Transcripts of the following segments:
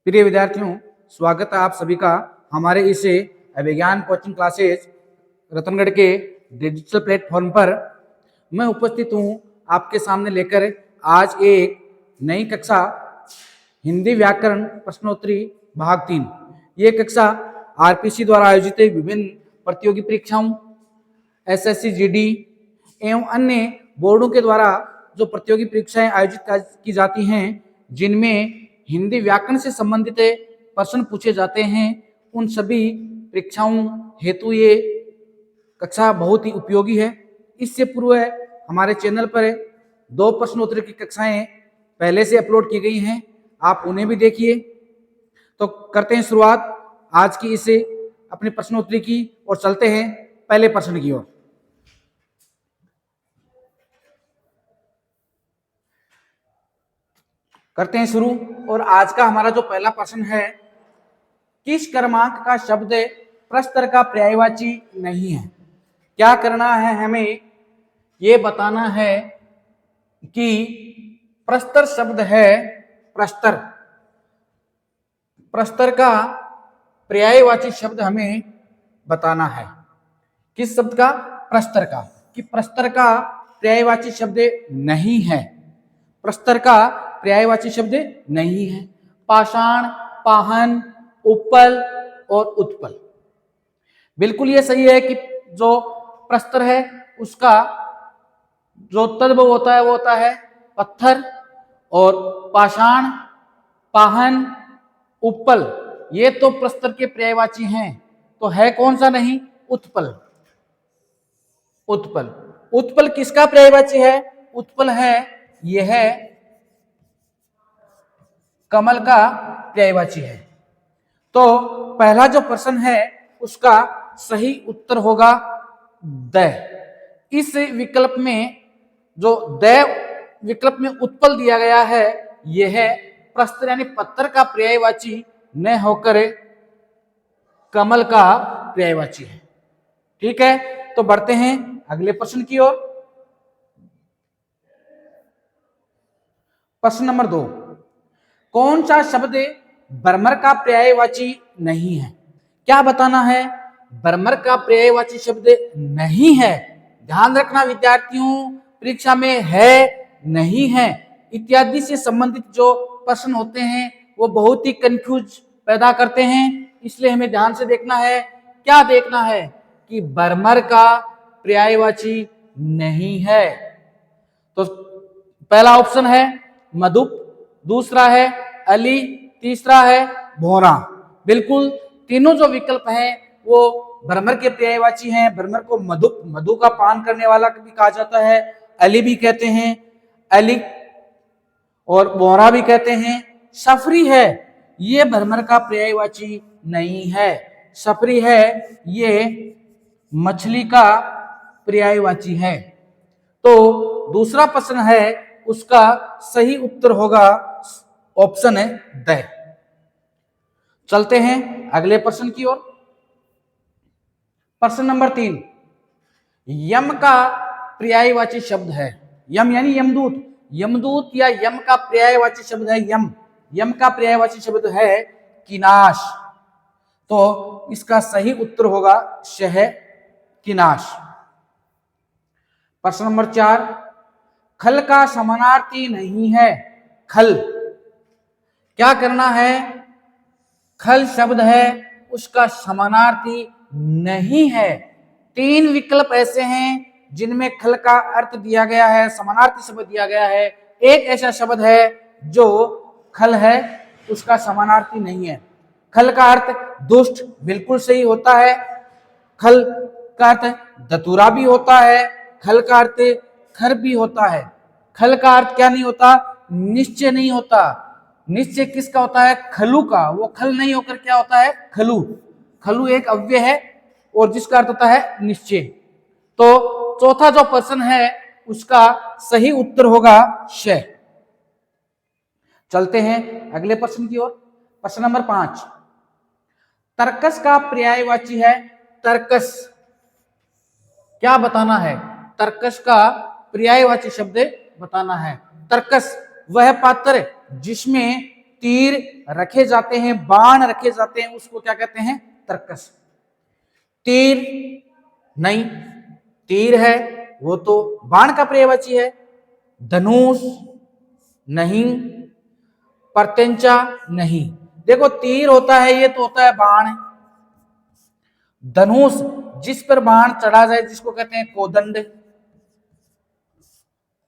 प्रिय विद्यार्थियों, स्वागत है आप सभी का हमारे इस विज्ञान कोचिंग क्लासेस रतनगढ़ के डिजिटल प्लेटफॉर्म पर। मैं उपस्थित हूं आपके सामने लेकर आज एक नई कक्षा हिंदी व्याकरण प्रश्नोत्तरी भाग 3। ये कक्षा आरपीसी द्वारा आयोजित विभिन्न प्रतियोगी परीक्षाओं, एसएससी, जीडी एवं अन्य बोर्डों के द्वारा जो प्रतियोगी परीक्षाएं आयोजित की जाती हैं, जिनमें हिंदी व्याकरण से संबंधित प्रश्न पूछे जाते हैं, उन सभी परीक्षाओं हेतु ये कक्षा बहुत ही उपयोगी है। इससे पूर्व हमारे चैनल पर 2 प्रश्नोत्तरी की कक्षाएं पहले से अपलोड की गई हैं, आप उन्हें भी देखिए। तो करते हैं शुरुआत आज की इस अपनी प्रश्नोत्तरी की और चलते हैं पहले प्रश्न की ओर। करते हैं शुरू। और आज का हमारा जो पहला प्रश्न है, किस क्रमांक का शब्द प्रस्तर का पर्यायवाची नहीं है? क्या करना है हमें? ये बताना है कि प्रस्तर शब्द है, प्रस्तर, प्रस्तर का पर्यायवाची शब्द हमें बताना है। किस शब्द का? प्रस्तर का। कि प्रस्तर का पर्यायवाची शब्द नहीं है, प्रस्तर का पर्यायवाची शब्द नहीं है। पाषाण, पाहन, उपल और उत्पल। बिल्कुल ये सही है कि जो प्रस्तर है उसका जो तद्भव होता है वो होता है पत्थर, और पाषाण, पाहन, उपल ये तो प्रस्तर के पर्यायवाची हैं। तो है कौन सा नहीं? उत्पल। उत्पल, उत्पल किसका पर्यायवाची है? उत्पल है यह कमल का पर्यायवाची है। तो पहला जो प्रश्न है उसका सही उत्तर होगा द। इस विकल्प में जो द विकल्प में उत्पल दिया गया है, यह प्रस्तर यानी पत्थर का पर्यायवाची न होकर कमल का पर्यायवाची है। ठीक है, तो बढ़ते हैं अगले प्रश्न की ओर। प्रश्न नंबर 2, कौन सा शब्द बर्मर का पर्यायवाची नहीं है? क्या बताना है? बर्मर का पर्यायवाची शब्द नहीं है। ध्यान रखना विद्यार्थियों, परीक्षा में है, नहीं है इत्यादि से संबंधित जो प्रश्न होते हैं वो बहुत ही कंफ्यूज पैदा करते हैं, इसलिए हमें ध्यान से देखना है। क्या देखना है? कि बर्मर का पर्यायवाची नहीं है। तो पहला ऑप्शन है मधुप, दूसरा है अली, तीसरा है भौरा। बिल्कुल तीनों जो विकल्प हैं वो भ्रमर के पर्यायवाची हैं। भ्रमर को मधुप, मधु का पान करने वाला भी कहा जाता है, अली भी कहते हैं, अली और भौरा भी कहते हैं। सफरी है ये भ्रमर का पर्यायवाची नहीं है, सफरी है ये मछली का पर्यायवाची है। तो दूसरा प्रश्न है उसका सही उत्तर होगा ऑप्शन है द। चलते हैं अगले प्रश्न की ओर। प्रश्न नंबर 3, यम का पर्यायवाची शब्द है। यम यानी यमदूत, यमदूत या यम का पर्यायवाची शब्द है यम। यम का पर्यायवाची शब्द है किनाश। तो इसका सही उत्तर होगा शह, किनाश। प्रश्न नंबर 4, खल का समानार्थी नहीं है। खल, क्या करना है? खल शब्द है उसका समानार्थी नहीं है। 3 विकल्प ऐसे हैं जिनमें खल का अर्थ दिया गया है, समानार्थी शब्द दिया गया है। एक ऐसा शब्द है जो खल है उसका समानार्थी नहीं है। खल का अर्थ दुष्ट, बिल्कुल सही होता है। खल का अर्थ दतुरा भी होता है, खल का अर्थ खर भी होता है। खल का अर्थ क्या नहीं होता? निश्चय नहीं होता। निश्चय किसका होता है? खलु का। वो खल नहीं होकर क्या होता है? खलु। खलु एक अव्यय है और जिसका अर्थ होता है निश्चय। तो चौथा जो प्रश्न है उसका सही उत्तर होगा श। चलते हैं अगले प्रश्न की ओर। प्रश्न नंबर 5, तर्कस का पर्यायवाची है तर्कस। क्या बताना है? तर्कस का पर्यायवाची शब्द बताना है। तर्कस वह पात्र जिसमें तीर रखे जाते हैं, बाण रखे जाते हैं, उसको क्या कहते हैं? तर्कस। तीर नहीं, तीर है वो तो बाण का पर्यायवाची है। धनुष नहीं, प्रत्यंचा नहीं। देखो तीर होता है ये तो होता है बाण, धनुष जिस पर बाण चढ़ा जाए जिसको कहते हैं कोदंड,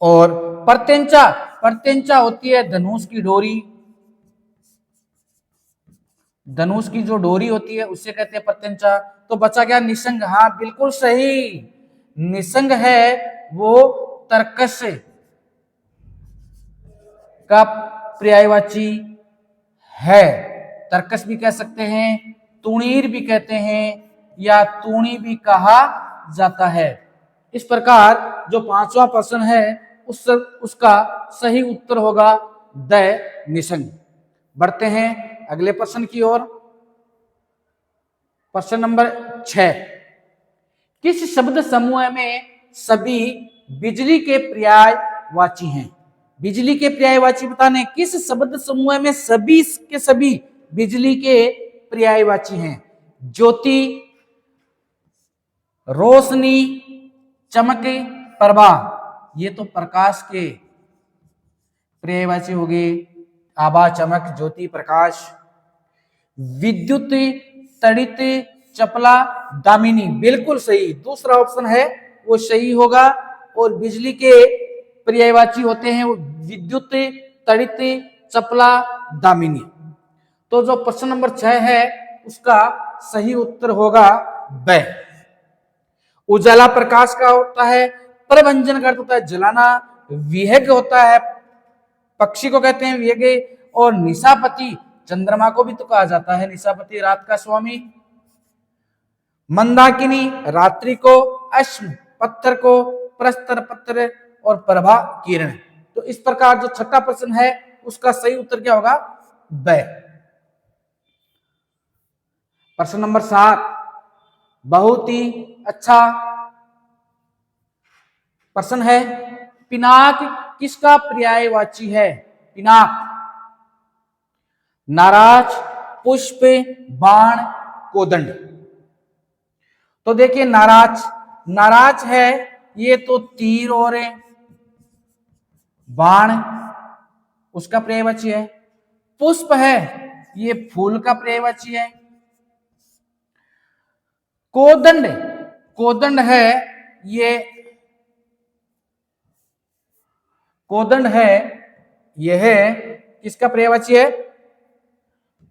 और प्रत्यंचा, प्रत्यंचा होती है धनुष की डोरी, धनुष की जो डोरी होती है उससे कहते हैं प्रत्यंचा। तो बचा क्या? निसंग। हाँ बिल्कुल सही, निसंग है वो तर्कस का पर्यायवाची है। तर्कस भी कह सकते हैं, तुणीर भी कहते हैं, या तूणी भी कहा जाता है। इस प्रकार जो पांचवा प्रश्न है उसका सही उत्तर होगा द निसंग। बढ़ते हैं अगले प्रश्न की ओर। प्रश्न नंबर 6, किस शब्द समूह में सभी बिजली के पर्यायवाची हैं? बिजली के पर्यायवाची बताने, किस शब्द समूह में सभी के सभी बिजली के पर्यायवाची हैं? ज्योति, रोशनी, चमक, प्रभा, ये तो प्रकाश के पर्यायवाची हो गए। आभा, चमक, ज्योति, प्रकाश। विद्युत, तड़ित, चपला, दामिनी, बिल्कुल सही, दूसरा ऑप्शन है वो सही होगा। और बिजली के पर्यायवाची होते हैं वो विद्युत, तड़ित, चपला, दामिनी। तो जो प्रश्न नंबर 6 है उसका सही उत्तर होगा ब। उजाला प्रकाश का होता है, प्रभंजन का अर्थ होता है जलाना, विहग होता है पक्षी को कहते हैं विहग, और निशापति, चंद्रमा को भी तो कहा जाता है निशापति, रात का स्वामी। मंदाकिनी, रात्रि को, अश्म, पत्थर को, प्रस्तर, पत्थर, और प्रभा, किरण। तो इस प्रकार जो छठा प्रश्न है उसका सही उत्तर क्या होगा? ब। प्रश्न नंबर 7, बहुत ही अच्छा प्रश्न है। पिनाक किसका पर्यायवाची है? पिनाक, नाराज, पुष्प, बाण, कोदंड। तो देखिए नाराज, नाराज है ये तो तीर और बाण उसका पर्यायवाची है। पुष्प है ये फूल का पर्यायवाची है। कोदंड, कोदंड है ये, कोदंड है यह किसका पर्यायवाची है?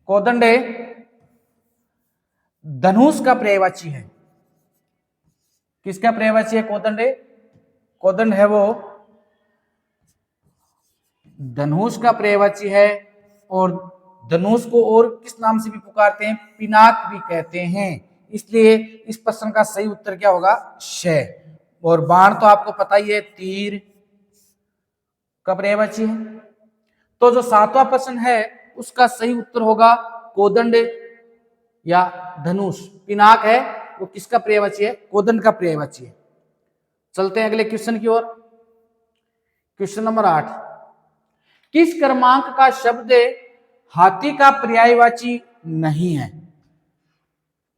कोदंड धनुष का पर्यायवाची है। किसका पर्यायवाची है कोदंड? कोदंड है वो धनुष का पर्यायवाची है। और धनुष को और किस नाम से भी पुकारते हैं? पिनाक भी कहते हैं। इसलिए इस प्रश्न का सही उत्तर क्या होगा? श। और बाण तो आपको पता ही है तीर का पर्यायवाची है। तो जो 7वां प्रश्न है उसका सही उत्तर होगा कोदंड या धनुष। पिनाक है वो किसका पर्यायवाची है? कोदंड का पर्यायवाची है। चलते हैं अगले क्वेश्चन की ओर। क्वेश्चन नंबर 8, किस क्रमांक का शब्द हाथी का पर्यायवाची नहीं है?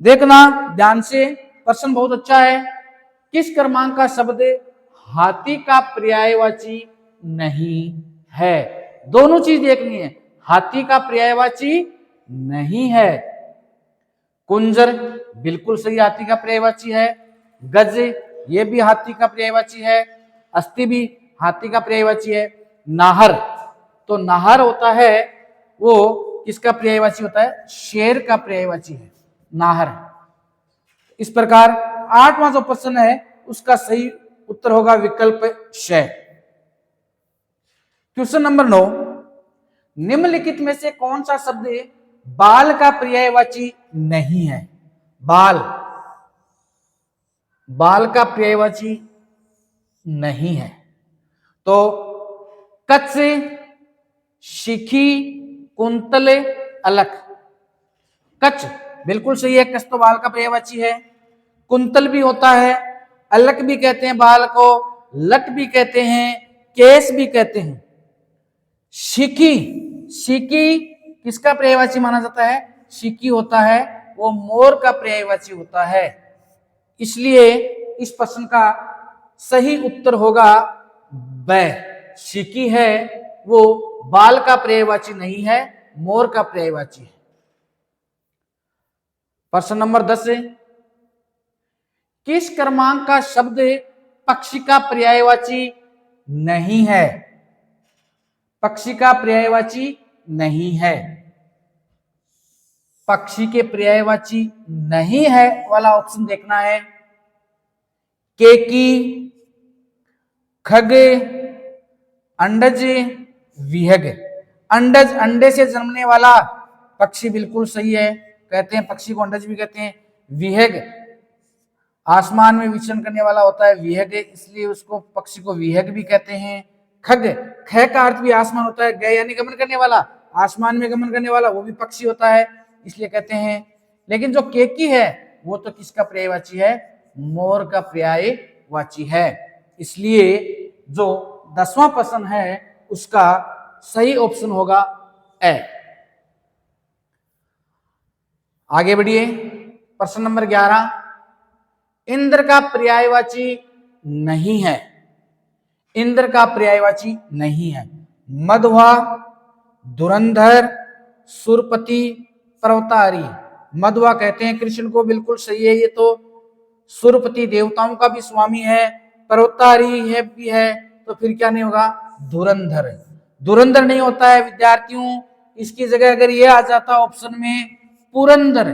देखना ध्यान से, प्रश्न बहुत अच्छा है। किस क्रमांक का शब्द हाथी का पर्यायवाची नहीं है? दोनों चीज देखनी है, हाथी का पर्यायवाची नहीं है। कुंजर बिल्कुल सही हाथी का पर्यायवाची है। गज ये भी हाथी का पर्यायवाची है। अस्थि भी हाथी का पर्यायवाची है। नाहर, तो नाहर होता है वो किसका पर्यायवाची होता है? शेर का पर्यायवाची है नाहर। इस प्रकार 8वां जो प्रश्न है उसका सही उत्तर होगा विकल्प श। क्वेश्चन नंबर 9, निम्नलिखित में से कौन सा शब्द बाल का पर्यायवाची नहीं है? बाल, बाल का पर्यायवाची नहीं है। तो कच्छ, शिखी, कुंतल, अलक। कच्छ बिल्कुल सही है, कच्छ तो बाल का पर्यायवाची है। कुंतल भी होता है, अलक भी कहते हैं बाल को, लट भी कहते हैं, केस भी कहते हैं। शिखी, शिखी किसका पर्यायवाची माना जाता है? शिकी होता है, वो मोर का पर्यायवाची होता है। इसलिए इस प्रश्न का सही उत्तर होगा ब। शिकी है वो बाल का पर्यायवाची नहीं है, मोर का पर्यायवाची है। प्रश्न नंबर 10 है, किस क्रमांक का शब्द पक्षी का पर्यायवाची नहीं है? पक्षी का पर्यायवाची नहीं है। पक्षी के पर्यायवाची नहीं है वाला ऑप्शन देखना है। केकी, खग, अंडज, विहग। अंडज, अंडे से जन्मने वाला पक्षी बिल्कुल सही है, कहते हैं पक्षी को अंडज भी कहते हैं। विहग आसमान में विचरण करने वाला होता है विहग, इसलिए उसको पक्षी को विहग भी कहते हैं। खग, ख का अर्थ भी आसमान होता है, गए यानी गमन करने वाला, आसमान में गमन करने वाला, वो भी पक्षी होता है, इसलिए कहते हैं। लेकिन जो केकी है वो तो किसका पर्यायवाची है? मोर का पर्यायवाची है। इसलिए जो 10वां प्रश्न है उसका सही ऑप्शन होगा ए। आगे बढ़िए, प्रश्न नंबर 11, इंद्र का पर्यायवाची नहीं है। इंद्र का पर्यायवाची नहीं है। मध्वा, धुरंधर, सुरपति, पर्वतारी। मध्वा कहते हैं कृष्ण को, बिल्कुल सही है ये तो। सुरपति देवताओं का भी स्वामी है, पर्वतारी है भी है, तो फिर क्या नहीं होगा? धुरंधर। धुरंधर नहीं होता है विद्यार्थियों, इसकी जगह अगर ये आ जाता ऑप्शन में पुरंदर,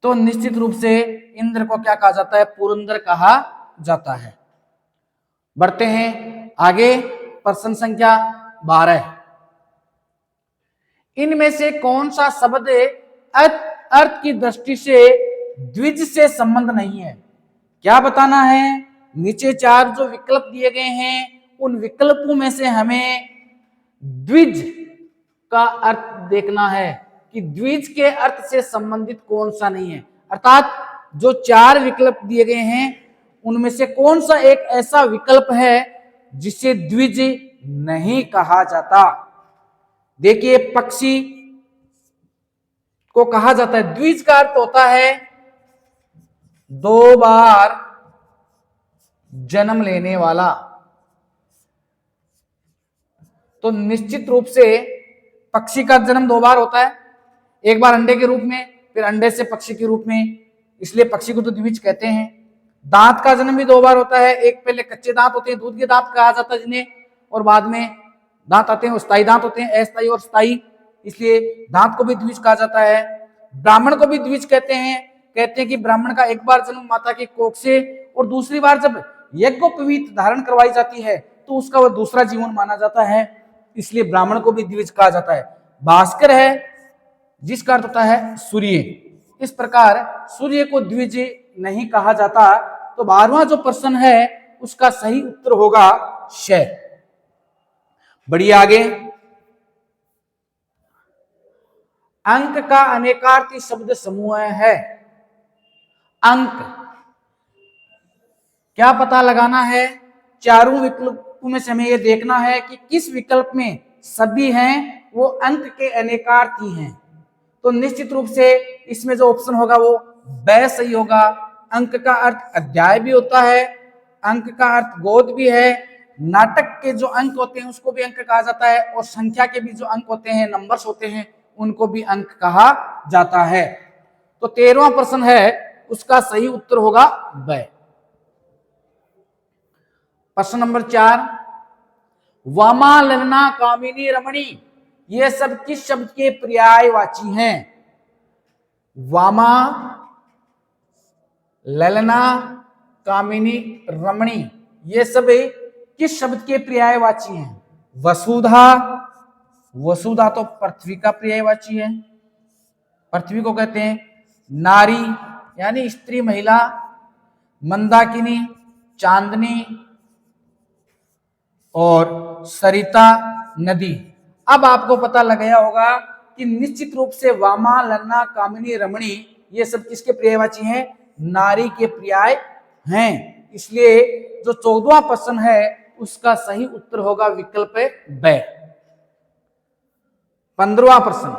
तो निश्चित रूप से इंद्र को क्या कहा जाता है? पुरंदर कहा जाता है। बढ़ते हैं आगे, प्रश्न संख्या 12, इनमें से कौन सा शब्द अर्थ की दृष्टि से द्विज से संबंध नहीं है? क्या बताना है? नीचे 4 जो विकल्प दिए गए हैं उन विकल्पों में से हमें द्विज का अर्थ देखना है कि द्विज के अर्थ से संबंधित कौन सा नहीं है। अर्थात जो 4 विकल्प दिए गए हैं उनमें से कौन सा एक ऐसा विकल्प है जिसे द्विज नहीं कहा जाता। देखिए, पक्षी को कहा जाता है, द्विज का अर्थ होता है 2 बार जन्म लेने वाला। तो निश्चित रूप से पक्षी का जन्म 2 बार होता है, एक बार अंडे के रूप में, फिर अंडे से पक्षी के रूप में, इसलिए पक्षी को तो द्विज कहते हैं। दांत का जन्म भी 2 बार होता है, एक पहले कच्चे दांत होते हैं, दूध के दांत कहा जाता है जिन्हें, और बाद में दांत आते हैं, स्थायी दांत होते हैं, अस्थायी और स्थायी, इसलिए दांत को भी द्विज कहा जाता है। ब्राह्मण को भी द्विज कहते हैं कि ब्राह्मण का एक बार जन्म माता के कोख से और दूसरी बार जब यज्ञोपवीत धारण करवाई जाती है तो उसका वह दूसरा जीवन माना जाता है, इसलिए ब्राह्मण को भी द्विज कहा जाता है। भास्कर है जिसका अर्थ होता है सूर्य, इस प्रकार सूर्य को द्विज नहीं कहा जाता। तो 12वां जो प्रश्न है उसका सही उत्तर होगा श। बढ़िए आगे, अंक का अनेकार्थी शब्द समूह है। अंक क्या पता लगाना है? चारों विकल्पों में से हमें यह देखना है कि किस विकल्प में सभी हैं वो अंक के अनेकार्थी हैं। तो निश्चित रूप से इसमें जो ऑप्शन होगा वो ब सही होगा। अंक का अर्थ अध्याय भी होता है, अंक का अर्थ गोद भी है, नाटक के जो अंक होते हैं उसको भी अंक कहा जाता है, और संख्या के भी जो अंक होते हैं, नंबर्स होते हैं, उनको भी अंक कहा जाता है। तो 13वां प्रश्न है उसका सही उत्तर होगा ब। प्रश्न नंबर 4, वामा, ललना, कामिनी, रमणी, ये सब किस शब्द के पर्यायवाची हैं? वामा, ललना, कामिनी, रमणी, ये सब किस शब्द के पर्यायवाची हैं? वसुधा, वसुधा तो पृथ्वी का पर्यायवाची है, पृथ्वी को कहते हैं। नारी यानी स्त्री, महिला, मंदाकिनी, चांदनी, और सरिता, नदी। अब आपको पता लग गया होगा कि निश्चित रूप से वामा, ललना, कामिनी, रमणी ये सब किसके पर्यायवाची हैं? नारी के पर्याय हैं। इसलिए जो 14वां प्रश्न है उसका सही उत्तर होगा विकल्प ब। 15वां प्रश्न,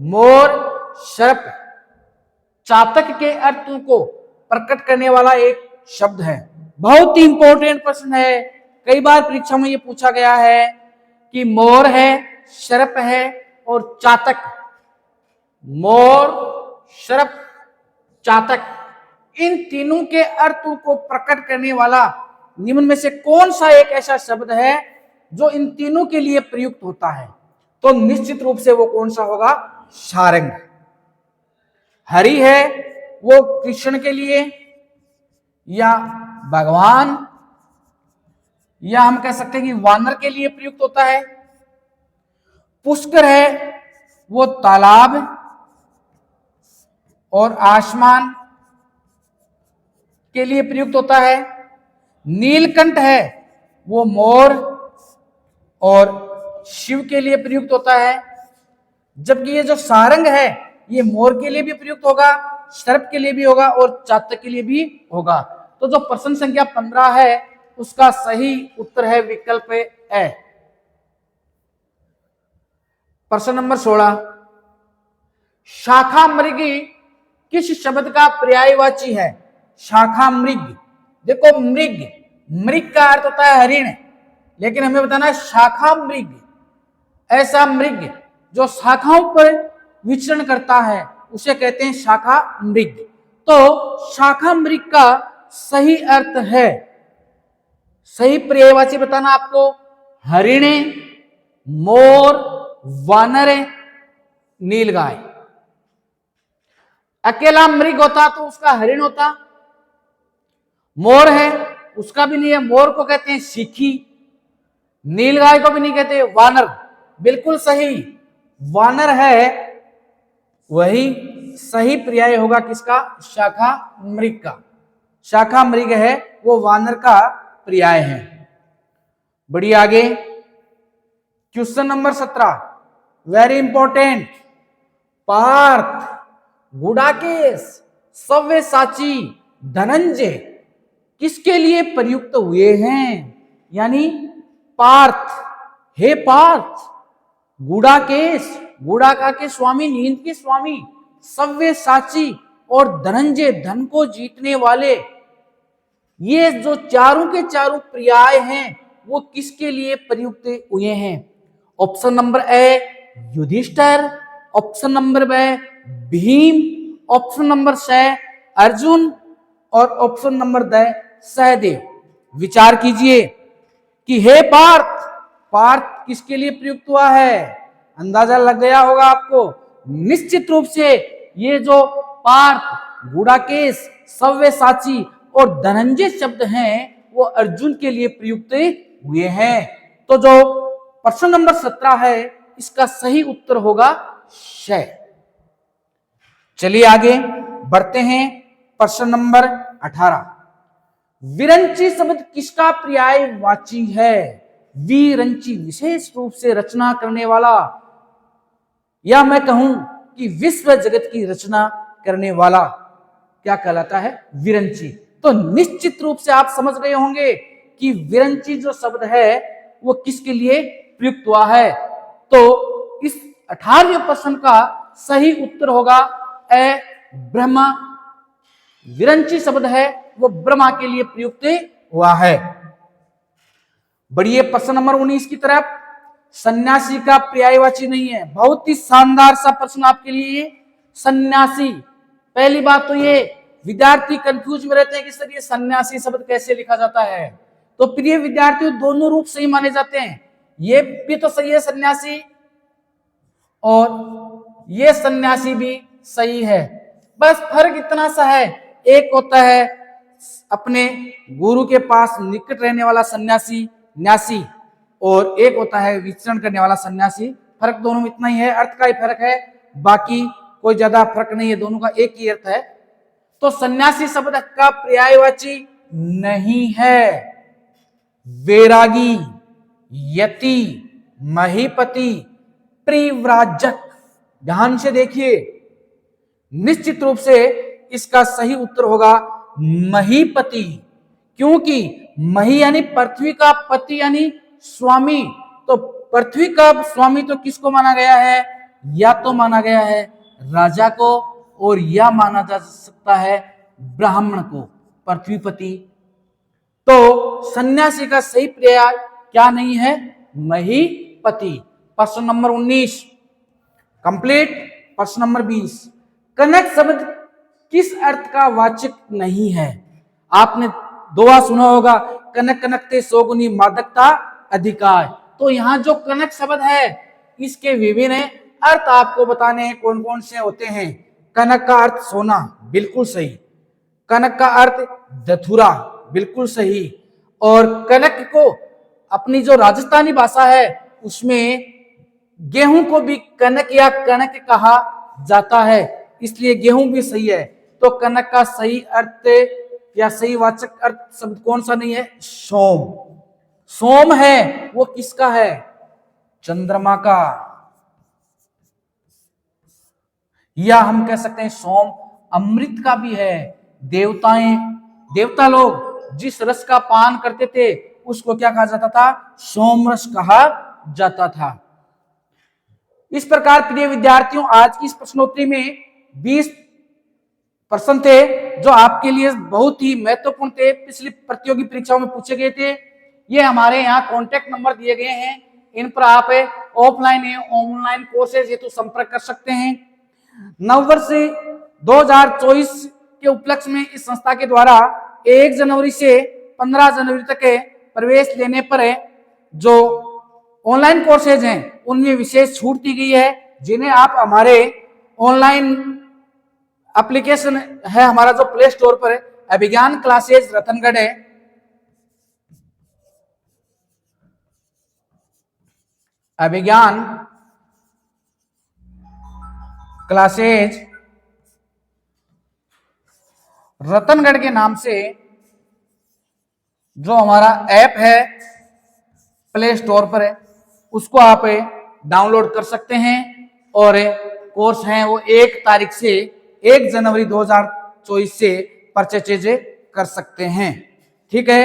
मोर शर्प चातक के अर्थों को प्रकट करने वाला एक शब्द है। बहुत ही इंपॉर्टेंट प्रश्न है, कई बार परीक्षा में ये पूछा गया है कि मोर है, शर्प है और चातक। मोर, शर्प, चातक, इन तीनों के अर्थों को प्रकट करने वाला निम्न में से कौन सा एक ऐसा शब्द है जो इन तीनों के लिए प्रयुक्त होता है? तो निश्चित रूप से वो कौन सा होगा? सारंग। हरि है वो कृष्ण के लिए या भगवान या हम कह सकते हैं कि वानर के लिए प्रयुक्त होता है। पुष्कर है वो तालाब और आसमान के लिए प्रयुक्त होता है। नीलकंठ है वो मोर और शिव के लिए प्रयुक्त होता है। जबकि ये जो सारंग है ये मोर के लिए भी प्रयुक्त होगा, सर्प के लिए भी होगा और चातक के लिए भी होगा। तो जो प्रश्न संख्या 15 है उसका सही उत्तर है विकल्प ए। प्रश्न नंबर 16, शाखा मृगी किस शब्द का पर्यायवाची है? शाखा मृग, देखो मृग, मृग का अर्थ होता है हरिण, लेकिन हमें बताना है शाखा मृग, ऐसा मृग जो शाखाओं पर विचरण करता है उसे कहते हैं शाखा मृग। तो शाखा मृग का सही अर्थ है, सही पर्यायवाची बताना आपको, हरिणे, मोर, वानर, नीलगाय। अकेला मृग होता तो उसका हरिण होता। मोर है उसका भी नहीं है, मोर को कहते हैं सीखी। नीलगाय को भी नहीं कहते, वानर। बिल्कुल सही, वानर है वही सही पर्याय होगा किसका? शाखा मृग का। शाखा मृग है वो वानर का पर्याय है। बढ़िए आगे, question number 17, very important. Parth, Gudakesh, Savyasachi, Dhananjay किसके लिए प्रयुक्त हुए हैं? यानी पार्थ, हे पार्थ, गुडाकेश, गुड़ाका के स्वामी, नींद के स्वामी, सव्यसाची और धनंजय धन को जीतने वाले, ये जो चारों के चारों पर्याय हैं वो किसके लिए प्रयुक्त हुए हैं? Option number A Yudhishthira, option number B Bhim, option number C Arjun और ऑप्शन नंबर डी सहदेव। विचार कीजिए कि हे पार्थ, पार्थ किसके लिए प्रयुक्त हुआ है? अंदाजा लग गया होगा आपको। निश्चित रूप से ये जो पार्थ, गुडाकेश, सव्यसाची और धनंजय शब्द हैं वो अर्जुन के लिए प्रयुक्त हुए हैं। तो जो प्रश्न नंबर 17 है इसका सही उत्तर होगा श। चलिए आगे बढ़ते हैं। प्रश्न नंबर 18, विरंची शब्द किसका पर्यायवाची है? विरंची विशेष रूप से रचना करने वाला, या मैं कहूं कि विश्व जगत की रचना करने वाला क्या कहलाता है? विरंची। तो निश्चित रूप से आप समझ गए होंगे कि विरंची जो शब्द है वो किसके लिए प्रयुक्त हुआ है। तो इस 18वें प्रश्न का सही उत्तर होगा ए ब्रह्मा। विरंची शब्द है वो ब्रह्मा के लिए प्रयुक्त हुआ है। बढ़िए प्रश्न नंबर 19 की तरफ। सन्यासी का पर्यायवाची नहीं है, बहुत ही शानदार सा प्रश्न आपके लिए। सन्यासी, पहली बात तो ये विद्यार्थी कंफ्यूज में रहते हैं कि सर ये सन्यासी शब्द कैसे लिखा जाता है। तो प्रिय विद्यार्थियों, दोनों रूप सही माने जाते हैं। ये भी तो सही है सन्यासी और ये सन्यासी भी सही है, बस फर्क इतना सा है, एक होता है अपने गुरु के पास निकट रहने वाला सन्यासी, न्यासी, और एक होता है विचरण करने वाला सन्यासी। फर्क दोनों में इतना ही है, अर्थ का ही फर्क है, बाकी कोई ज्यादा फर्क नहीं है, दोनों का एक ही अर्थ है। तो सन्यासी शब्द का पर्यायवाची नहीं है। वैरागी, यति, महीपति, परिव्राजक, ध्यान से देखिए, निश्चित रूप से इसका सही उत्तर होगा महीपति, क्योंकि मही यानी पृथ्वी का, पति यानी स्वामी, तो पृथ्वी का स्वामित्व किसको माना गया है? या तो माना गया है राजा को, और या माना जा सकता है ब्राह्मण को, पृथ्वीपति। तो सन्यासी का सही पर्याय क्या नहीं है? महीपति। प्रश्न नंबर 19 कंप्लीट। प्रश्न नंबर 20, कनक शब्द किस अर्थ का वाचक नहीं है? आपने दो बार सुना होगा, कनक कनकते सौगुनी मादकता अधिकार। तो यहाँ जो कनक शब्द है इसके विभिन्न अर्थ आपको बताने हैं कौन कौन से होते हैं। कनक का अर्थ सोना, बिल्कुल सही। कनक का अर्थ धतूरा, बिल्कुल सही। और कनक को अपनी जो राजस्थानी भाषा है उसमें गेहूं को भी कनक या कणक कहा जाता है, इसलिए गेहूं भी सही है। तो कनक का सही अर्थ या सही वाचक अर्थ शब्द कौन सा नहीं है? सोम। सोम है वो किसका है? चंद्रमा का। या हम कह सकते हैं सोम अमृत का भी है। देवता लोग जिस रस का पान करते थे उसको क्या कहा जाता था? सोम रस कहा जाता था। इस प्रकार प्रिय विद्यार्थियों, आज की इस प्रश्नोत्तरी में 20 प्रश्न थे जो आपके लिए बहुत ही महत्वपूर्ण थे, पिछली प्रतियोगी परीक्षाओं में पूछे गए थे। ये हमारे यहाँ कॉन्टेक्ट नंबर दिए गए हैं, इन पर आप ऑफलाइन या ऑनलाइन कोर्सेज हेतु संपर्क कर सकते हैं। नववर्ष 2024 के उपलक्ष्य में इस संस्था के द्वारा 1 जनवरी से 15 जनवरी तक प्रवेश लेने पर जो ऑनलाइन कोर्सेज हैं उनमें विशेष छूट दी गई है, जिन्हें आप हमारे ऑनलाइन एप्लीकेशन है हमारा जो प्ले स्टोर पर अभिज्ञान क्लासेज रतनगढ़ है, अभिज्ञान क्लासेज रतनगढ़ के नाम से जो हमारा ऐप है प्ले स्टोर पर है, उसको आप डाउनलोड कर सकते हैं। और कोर्स हैं वो 1 जनवरी 2024 से परचेज कर सकते हैं। ठीक है,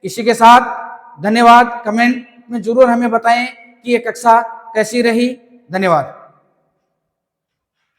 इसी के साथ धन्यवाद। कमेंट में जरूर हमें बताएं कि ये कक्षा कैसी रही। धन्यवाद।